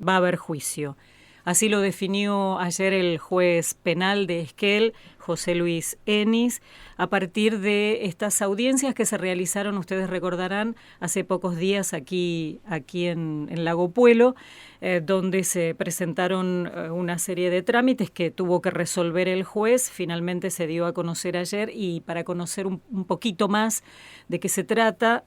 va a haber juicio. Así lo definió ayer el juez penal de Esquel, José Luis Enis, a partir de estas audiencias que se realizaron, ustedes recordarán, hace pocos días aquí en Lago Puelo, donde se presentaron una serie de trámites que tuvo que resolver el juez. Finalmente se dio a conocer ayer, y para conocer un poquito más de qué se trata,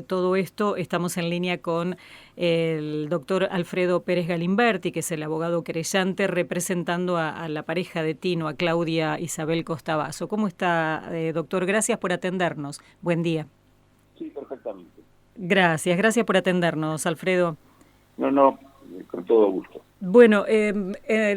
todo esto, estamos en línea con el doctor Alfredo Pérez Galimberti, que es el abogado querellante representando a la pareja de Tino, a Claudia Isabel Costabasso. ¿Cómo está, doctor? Gracias por atendernos. Buen día. Sí, perfectamente. Gracias por atendernos, Alfredo. No, con todo gusto. Bueno,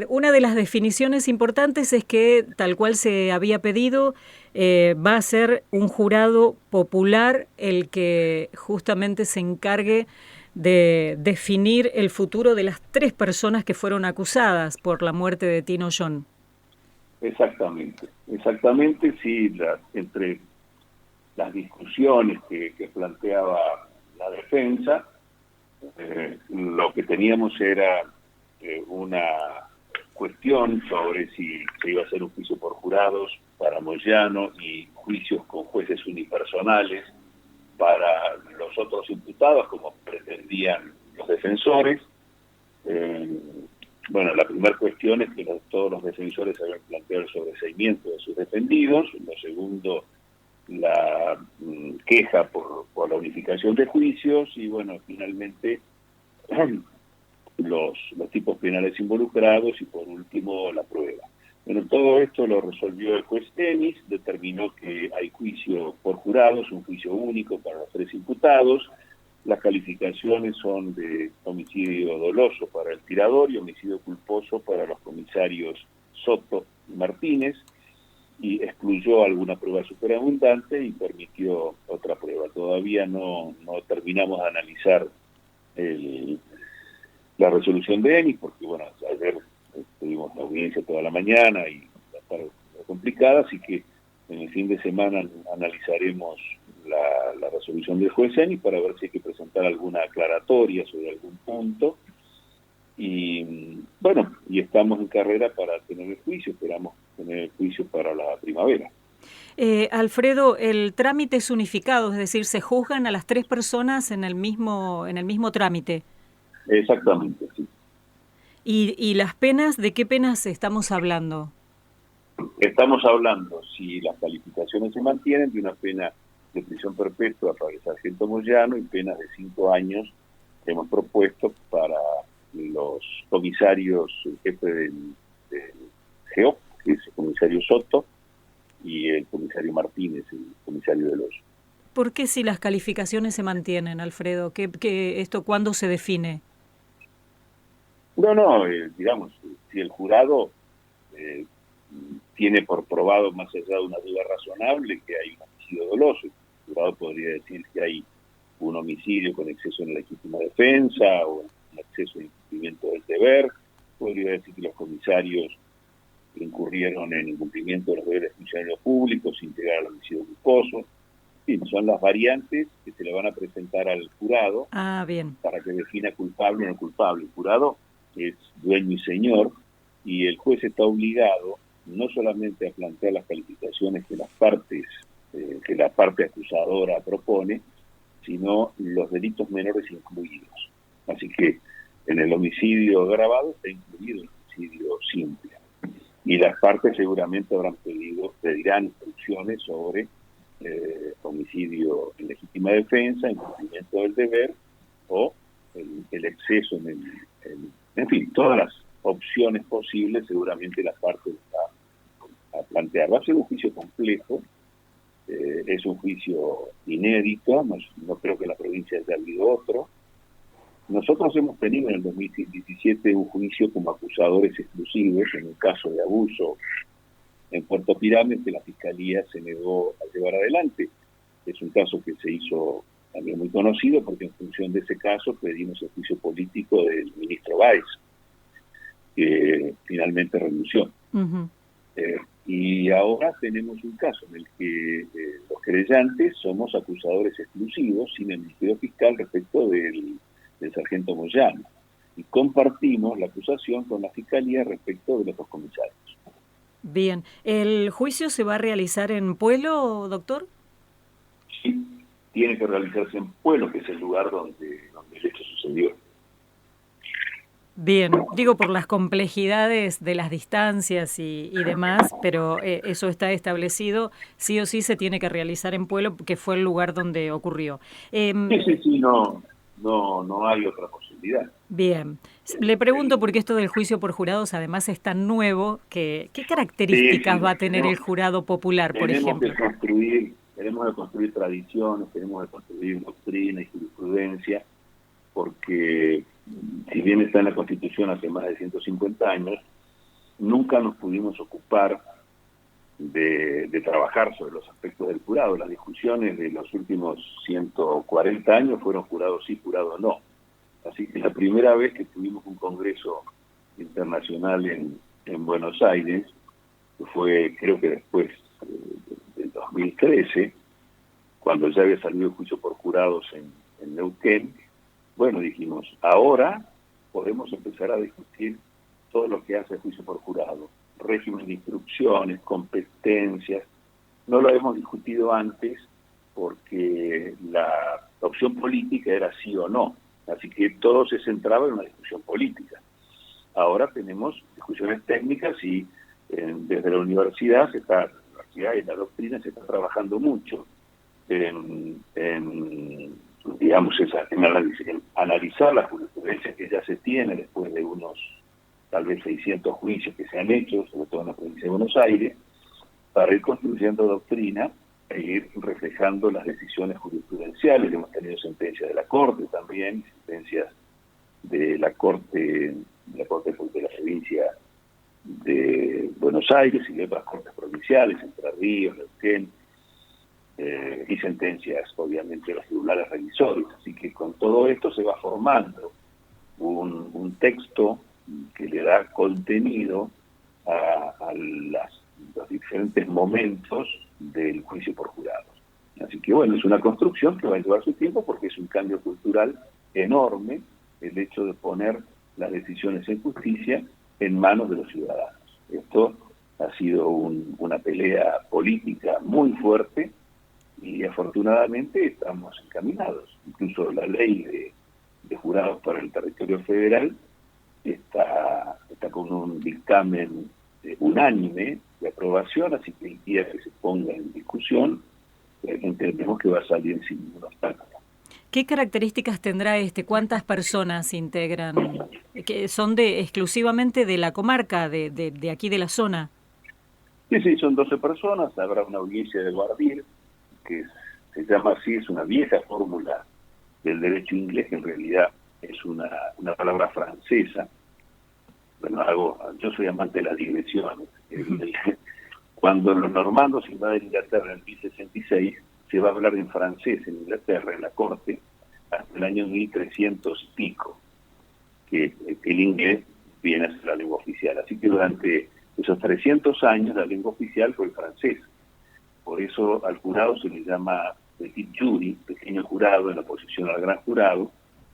una de las definiciones importantes es que, tal cual se había pedido, va a ser un jurado popular el que justamente se encargue de definir el futuro de las 3 personas que fueron acusadas por la muerte de Tino John. Exactamente, sí, entre las discusiones que planteaba la defensa, lo que teníamos era una cuestión sobre si se iba a hacer un juicio por jurados para Moyano y juicios con jueces unipersonales para los otros imputados, como pretendían los defensores. Bueno, la primera cuestión es que todos los defensores habían planteado el sobreseimiento de sus defendidos. Lo segundo, la queja por la unificación de juicios. Y bueno, finalmente los tipos penales involucrados, y por último la prueba. Bueno, todo esto lo resolvió el juez Enis, determinó que hay juicio por jurados, un juicio único para los 3 imputados. Las calificaciones son de homicidio doloso para el tirador y homicidio culposo para los comisarios Soto y Martínez, y excluyó alguna prueba superabundante y permitió otra prueba. Todavía no terminamos de analizar la resolución de Enis, porque bueno, ayer tuvimos la audiencia toda la mañana y la tarde complicada, así que en el fin de semana analizaremos la resolución del juez Enis para ver si hay que presentar alguna aclaratoria sobre algún punto. Y bueno, y estamos en carrera para tener el juicio, esperamos tener el juicio para la primavera. Alfredo, el trámite es unificado, es decir, se juzgan a las 3 personas en el mismo trámite. Exactamente, sí. ¿Y las penas, de qué penas estamos hablando? Estamos hablando, si las calificaciones se mantienen, de una pena de prisión perpetua para el sargento Moyano y penas de 5 años que hemos propuesto para los comisarios, el jefe del GEOP, que es el comisario Soto, y el comisario Martínez, el comisario del Hoyo. ¿Por qué si las calificaciones se mantienen, Alfredo? ¿Esto cuándo se define? Digamos, si el jurado tiene por probado, más allá de una duda razonable, que hay un homicidio doloso, el jurado podría decir que hay un homicidio con exceso en la legítima defensa o un exceso en incumplimiento del deber, podría decir que los comisarios incurrieron en incumplimiento de los deberes funcionarios públicos sin llegar al homicidio culposo. En fin, son las variantes que se le van a presentar al jurado para que defina culpable o no culpable. El jurado es dueño y señor, y el juez está obligado no solamente a plantear las calificaciones que la parte acusadora propone, sino los delitos menores incluidos. Así que en el homicidio agravado está incluido el homicidio simple. Y las partes seguramente pedirán instrucciones sobre homicidio en legítima defensa, incumplimiento del deber o el exceso en fin, todas las opciones posibles seguramente las partes a plantear. Va a ser un juicio complejo, es un juicio inédito, no creo que en la provincia haya habido otro. Nosotros hemos tenido en el 2017 un juicio como acusadores exclusivos en un caso de abuso en Puerto Pirámide que la Fiscalía se negó a llevar adelante. Es un caso que se hizo también muy conocido porque en función de ese caso pedimos el juicio político del ministro Báez, que finalmente renunció. Y ahora tenemos un caso en el que los querellantes somos acusadores exclusivos sin el Ministerio Fiscal respecto del sargento Moyano. y compartimos la acusación con la Fiscalía respecto de los dos comisarios. Bien. ¿El juicio se va a realizar en Pueblo, doctor? Sí, tiene que realizarse en Pueblo, que es el lugar donde el hecho sucedió. Bien, digo por las complejidades de las distancias y demás, pero eso está establecido, sí o sí se tiene que realizar en Pueblo, que fue el lugar donde ocurrió. Sí, no hay otra posibilidad. Bien, le pregunto porque esto del juicio por jurados además es tan nuevo, que ¿qué características Sí, va a tener el jurado popular, por ejemplo? tenemos que construir tradiciones, tenemos que construir doctrina y jurisprudencia, porque si bien está en la Constitución hace más de 150 años, nunca nos pudimos ocupar de trabajar sobre los aspectos del jurado. Las discusiones de los últimos 140 años fueron jurado sí, jurado no. Así que la primera vez que tuvimos un congreso internacional en Buenos Aires, fue creo que después del 2013, cuando ya había salido el juicio por jurados en Neuquén. Bueno, dijimos, ahora podemos empezar a discutir todo lo que hace el juicio por jurado, régimen de instrucciones, competencias. No lo hemos discutido antes porque la opción política era sí o no, así que todo se centraba en una discusión política. Ahora tenemos discusiones técnicas y desde la universidad y en la doctrina se está trabajando mucho en analizar la jurisprudencia que ya se tiene después de unos tal vez 600 juicios que se han hecho, sobre todo en la provincia de Buenos Aires, para ir construyendo doctrina e ir reflejando las decisiones jurisprudenciales. Hemos tenido sentencias de la Corte también, sentencias de la Corte de la provincia de Buenos Aires y de otras cortes provinciales, Entre Ríos, Neuquén, y sentencias, obviamente, de los tribunales revisores. Así que con todo esto se va formando un texto que le da contenido a los diferentes momentos del juicio por jurados. Así que bueno, es una construcción que va a llevar su tiempo porque es un cambio cultural enorme el hecho de poner las decisiones en justicia en manos de los ciudadanos. Esto ha sido una pelea política muy fuerte y afortunadamente estamos encaminados. Incluso la ley de jurados para el territorio federal está con un dictamen unánime de aprobación, así que el día que se ponga en discusión, entendemos que va a salir sin ningún obstáculo. ¿Qué características tendrá ¿Cuántas personas integran? ¿Que son exclusivamente de la comarca, de aquí de la zona? Sí, son 12 personas, habrá una audiencia de guardir, que se llama así, es una vieja fórmula del derecho inglés, que en realidad es una palabra francesa. Bueno, yo soy amante de las digresiones. Cuando los normandos invaden Inglaterra en 1066, se va a hablar en francés en Inglaterra, en la corte, hasta el año 1300 y pico, que el inglés viene a ser la lengua oficial. Así que durante esos 300 años la lengua oficial fue el francés. Por eso al jurado se le llama petit jury, pequeño jurado, en oposición al gran jurado,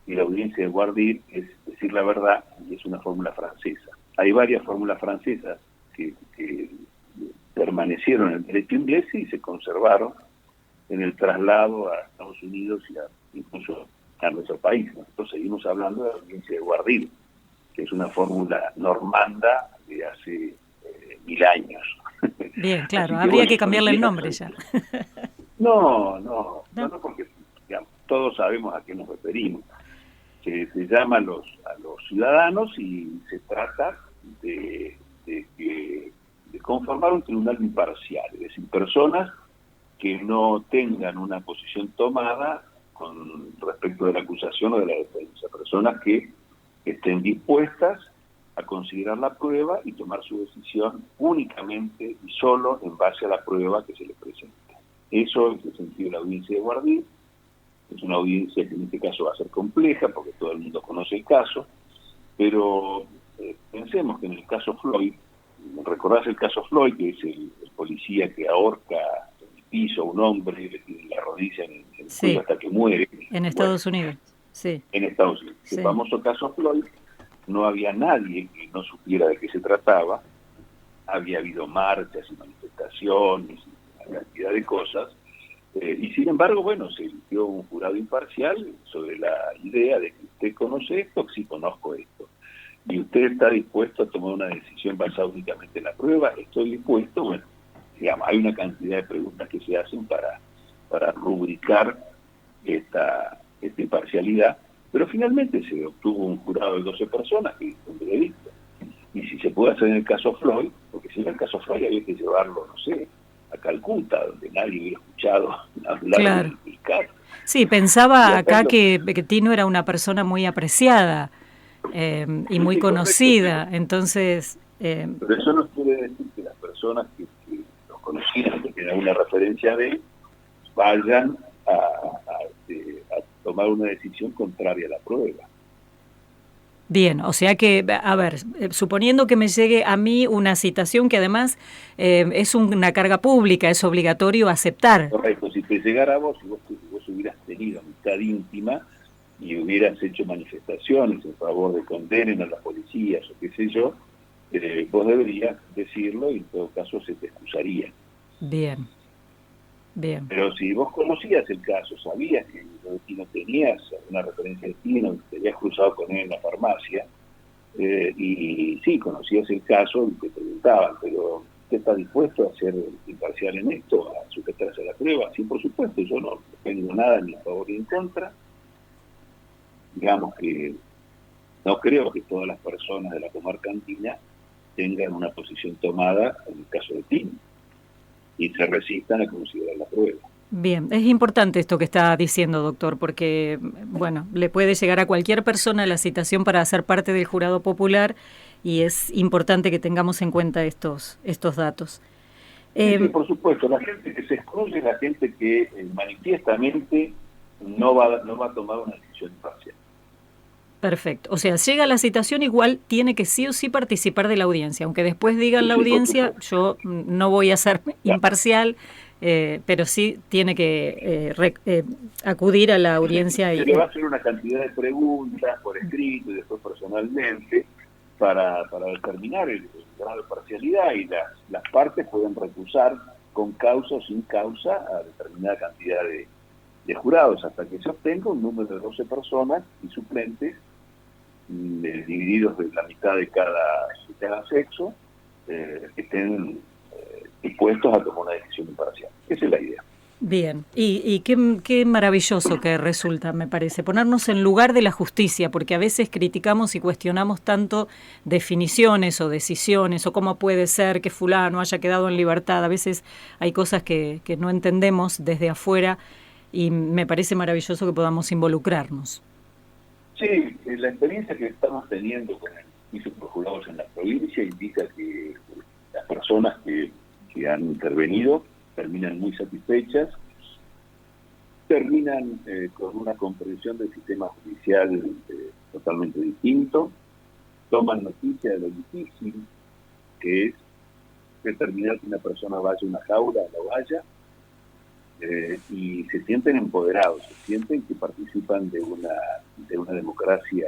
y la audiencia de guardir es decir la verdad, y es una fórmula francesa. Hay varias fórmulas francesas que permanecieron en el derecho inglés y se conservaron en el traslado a Estados Unidos y incluso a nuestro país. Nosotros seguimos hablando de la audiencia de guardir, que es una fórmula normanda de hace 1000 años. Bien, claro, habría que cambiarle el nombre ya. No, porque digamos, todos sabemos a qué nos referimos. Se llama a los ciudadanos y se trata de conformar un tribunal imparcial, es decir, personas que no tengan una posición tomada con respecto de la acusación o de la defensa, personas que estén dispuestas a considerar la prueba y tomar su decisión únicamente y solo en base a la prueba que se le presenta. Eso es el sentido de la audiencia de guardir. Es una audiencia que en este caso va a ser compleja porque todo el mundo conoce el caso, pero pensemos que en el caso Floyd, recordás el caso Floyd, que es el policía que ahorca en el piso a un hombre y le tiene la rodilla en el cuello hasta que muere. En Estados Unidos, sí. En Estados Unidos. Sí. El famoso caso Floyd, no había nadie que no supiera de qué se trataba, había habido marchas y manifestaciones, y una cantidad de cosas, y sin embargo, bueno, se eligió un jurado imparcial sobre la idea de que usted conoce esto, sí conozco esto, y usted está dispuesto a tomar una decisión basada únicamente en la prueba, estoy dispuesto, bueno, digamos, hay una cantidad de preguntas que se hacen para rubricar esta imparcialidad, pero finalmente se obtuvo un jurado de 12 personas que hizo un veredicto. Y si se puede hacer en el caso Floyd, porque si en el caso Floyd había que llevarlo, no sé, a Calcuta, donde nadie hubiera escuchado hablar Claro. del caso. Sí, pensaba acá que Tino era una persona muy apreciada y muy Sí, conocida, correcto, entonces... pero eso no quiere decir que las personas que los conocían, que tienen una referencia de él, vayan a tomar una decisión contraria a la prueba. Bien, o sea que, a ver, suponiendo que me llegue a mí una citación que además es una carga pública, es obligatorio aceptar. Correcto, si te llegara a vos, si vos hubieras tenido amistad íntima y hubieras hecho manifestaciones en favor de condenen a las policías o qué sé yo, vos deberías decirlo y en todo caso se te excusaría. Bien, bien. Pero si vos conocías el caso, sabías que no tenías una referencia de Tino, te habías cruzado con él en la farmacia, y sí, conocías el caso y te preguntaban, pero ¿usted está dispuesto a ser imparcial en esto, a sujetarse a la prueba? Sí, por supuesto, yo no tengo nada ni a favor ni en contra. Digamos que no creo que todas las personas de la comarca andina tengan una posición tomada en el caso de Tino y se resistan a considerar la prueba. Bien, es importante esto que está diciendo, doctor, porque, bueno, le puede llegar a cualquier persona la citación para ser parte del jurado popular y es importante que tengamos en cuenta estos datos. Sí, por supuesto, la gente que se excluye es la gente que manifiestamente no va a tomar una decisión imparcial. Perfecto. O sea, llega la citación, igual tiene que sí o sí participar de la audiencia. Aunque después digan Sí, la sí, audiencia, yo no voy a ser imparcial, pero sí tiene que acudir a la audiencia. Se le va a hacer una cantidad de preguntas por escrito y después personalmente para determinar el grado de parcialidad, y las partes pueden recusar con causa o sin causa a determinada cantidad de jurados hasta que se obtenga un número de 12 personas y suplentes divididos de la mitad de cada sexo, que estén dispuestos a tomar una decisión imparcial. Esa es la idea. Bien, y qué maravilloso que resulta, me parece, ponernos en lugar de la justicia, porque a veces criticamos y cuestionamos tanto definiciones o decisiones, o cómo puede ser que fulano haya quedado en libertad. A veces hay cosas que no entendemos desde afuera y me parece maravilloso que podamos involucrarnos. Sí, la experiencia que estamos teniendo con el juicio por jurados en la provincia indica que las personas que han intervenido terminan muy satisfechas, terminan con una comprensión del sistema judicial totalmente distinto, toman noticia de lo difícil que es determinar que una persona vaya a una jaula o no vaya, y se sienten empoderados, se sienten que participan de una democracia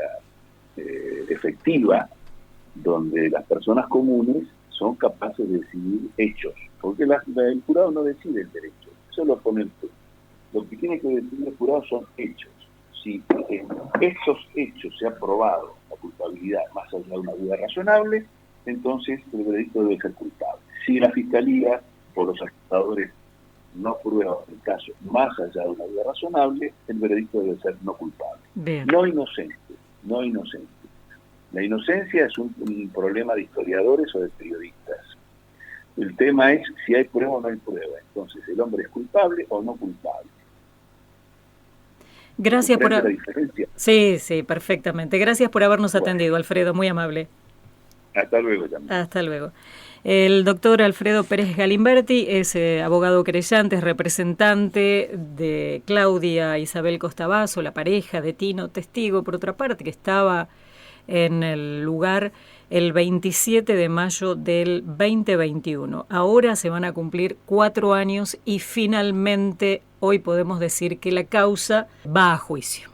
efectiva, donde las personas comunes son capaces de decidir hechos, porque el jurado no decide el derecho, eso lo pone el juez. Lo que tiene que decidir el jurado son hechos. Si en estos hechos se ha probado la culpabilidad más allá de una duda razonable, entonces el veredicto debe ser culpable. Si la fiscalía o los acusadores no prueban el caso más allá de una duda razonable, el veredicto debe ser no culpable. Bien. No inocente, no inocente. La inocencia es un problema de historiadores o de periodistas. El tema es si hay prueba o no hay prueba. Entonces, ¿el hombre es culpable o no culpable? Gracias por... la diferencia? Sí, perfectamente. Gracias por habernos atendido, Alfredo, muy amable. Hasta luego también. Hasta luego. El doctor Alfredo Pérez Galimberti es abogado querellante, es representante de Claudia Isabel Costabasso, la pareja de Tino, testigo, por otra parte, que estaba en el lugar el 27 de mayo del 2021. Ahora se van a cumplir 4 años y finalmente hoy podemos decir que la causa va a juicio.